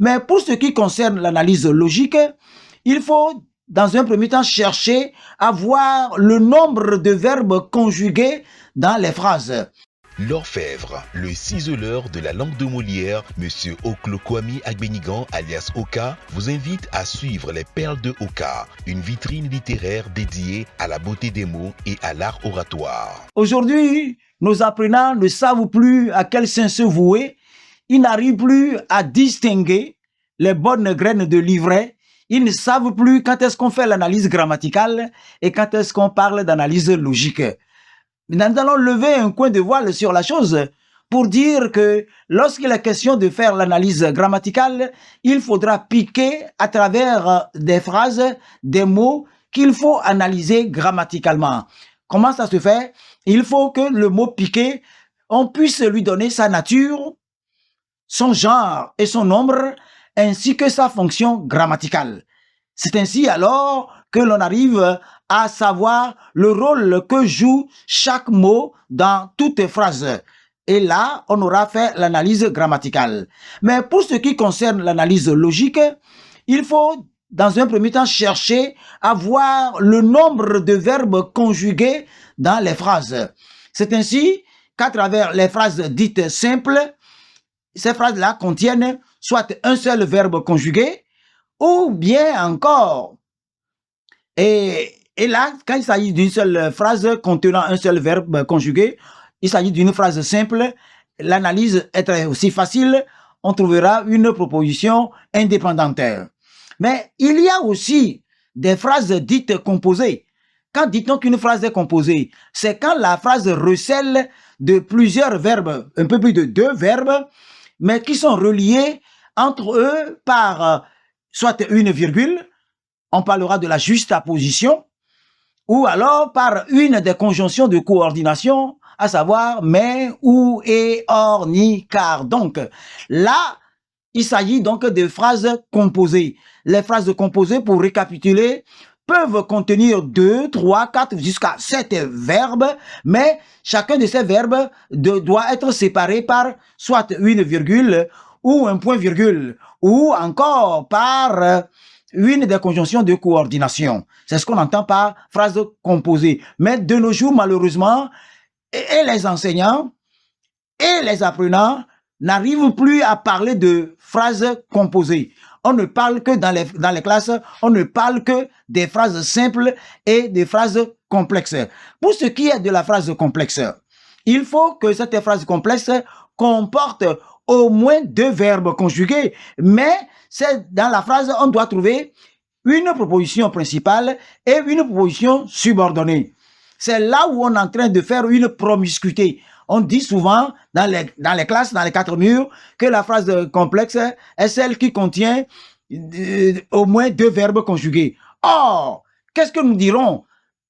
Mais pour ce qui concerne l'analyse logique, il faut dans un premier temps chercher à voir le nombre de verbes conjugués dans les phrases. L'orfèvre, le ciseleur de la langue de Molière, Monsieur Oklokwami Agbenigan alias Oka, vous invite à suivre les Perles de Oka, une vitrine littéraire dédiée à la beauté des mots et à l'art oratoire. Aujourd'hui, nos apprenants ne savent plus à quel saint se vouer. Ils n'arrivent plus à distinguer les bonnes graines de l'ivraie. Ils ne savent plus quand est-ce qu'on fait l'analyse grammaticale et quand est-ce qu'on parle d'analyse logique. Nous allons lever un coin de voile sur la chose pour dire que lorsqu'il est question de faire l'analyse grammaticale, il faudra piquer à travers des phrases, des mots qu'il faut analyser grammaticalement. Comment ça se fait? Il faut que le mot piqué, on puisse lui donner sa nature, son genre et son nombre, ainsi que sa fonction grammaticale. C'est ainsi alors que l'on arrive à savoir le rôle que joue chaque mot dans toute phrase. Et là, on aura fait l'analyse grammaticale. Mais pour ce qui concerne l'analyse logique, il faut dans un premier temps chercher à voir le nombre de verbes conjugués dans les phrases. C'est ainsi qu'à travers les phrases dites simples, ces phrases-là contiennent soit un seul verbe conjugué, ou bien encore, et là, quand il s'agit d'une seule phrase contenant un seul verbe conjugué, il s'agit d'une phrase simple, l'analyse est aussi facile, on trouvera une proposition indépendante. Mais il y a aussi des phrases dites composées. Quand dit-on qu'une phrase est composée? C'est quand la phrase recèle de plusieurs verbes, un peu plus de 2 verbes, mais qui sont reliés entre eux par soit une virgule, on parlera de la juxtaposition, ou alors par une des conjonctions de coordination, à savoir mais, ou, et, or, ni, car. Donc, là, il s'agit donc de phrases composées. Les phrases composées, pour récapituler, peuvent contenir 2, 3, 4, jusqu'à 7 verbes, mais chacun de ces verbes doit être séparé par soit une virgule ou un point-virgule, ou encore par une des conjonctions de coordination. C'est ce qu'on entend par phrase composée. Mais de nos jours, malheureusement, et les enseignants et les apprenants n'arrivent plus à parler de phrases composées. On ne parle que dans les classes, on ne parle que des phrases simples et des phrases complexes. Pour ce qui est de la phrase complexe, il faut que cette phrase complexe comporte au moins 2 verbes conjugués, mais c'est dans la phrase, on doit trouver une proposition principale et une proposition subordonnée. C'est là où on est en train de faire une promiscuité. On dit souvent dans les classes, dans les 4 murs, que la phrase complexe est celle qui contient au moins 2 verbes conjugués. Or, qu'est-ce que nous dirons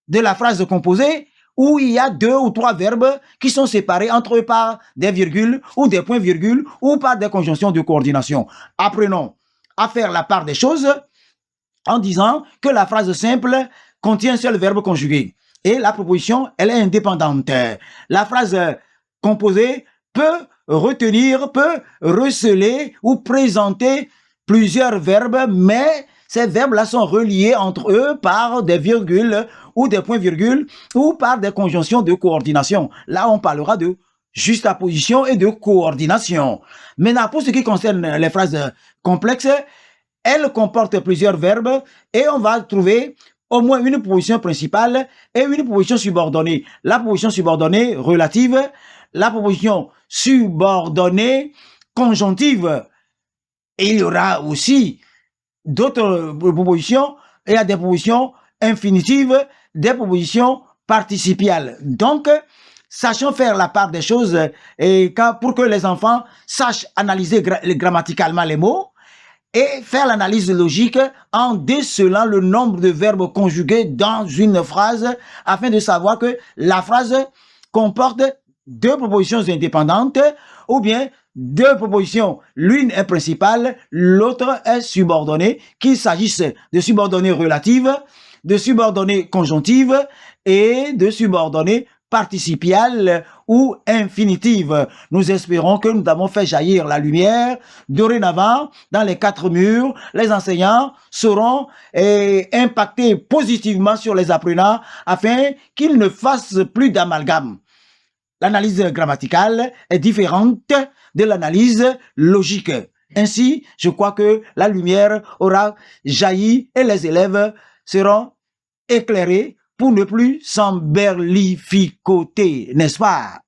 de la phrase composée où il y a 2 ou 3 verbes qui sont séparés entre eux par des virgules ou des points-virgules ou par des conjonctions de coordination? Apprenons à faire la part des choses en disant que la phrase simple contient un seul verbe conjugué. Et la proposition, elle est indépendante. La phrase composée peut retenir, peut receler ou présenter plusieurs verbes, mais ces verbes-là sont reliés entre eux par des virgules ou des points-virgules ou par des conjonctions de coordination. Là, on parlera de juxtaposition et de coordination. Maintenant, pour ce qui concerne les phrases complexes, elles comportent plusieurs verbes et on va trouver au moins une proposition principale et une proposition subordonnée. La proposition subordonnée relative, la proposition subordonnée conjonctive. Et il y aura aussi d'autres propositions. Il y a des propositions infinitives, des propositions participiales. Donc, sachons faire la part des choses et pour que les enfants sachent analyser grammaticalement les mots et faire l'analyse logique en décelant le nombre de verbes conjugués dans une phrase afin de savoir que la phrase comporte 2 propositions indépendantes ou bien 2 propositions. L'une est principale, l'autre est subordonnée, qu'il s'agisse de subordonnées relatives, de subordonnées conjonctives et de subordonnées participiale ou infinitive. Nous espérons que nous avons fait jaillir la lumière. Dorénavant, dans les 4 murs, les enseignants seront impactés positivement sur les apprenants afin qu'ils ne fassent plus d'amalgame. L'analyse grammaticale est différente de l'analyse logique. Ainsi, je crois que la lumière aura jailli et les élèves seront éclairés pour ne plus s'emberlificoter, n'est-ce pas?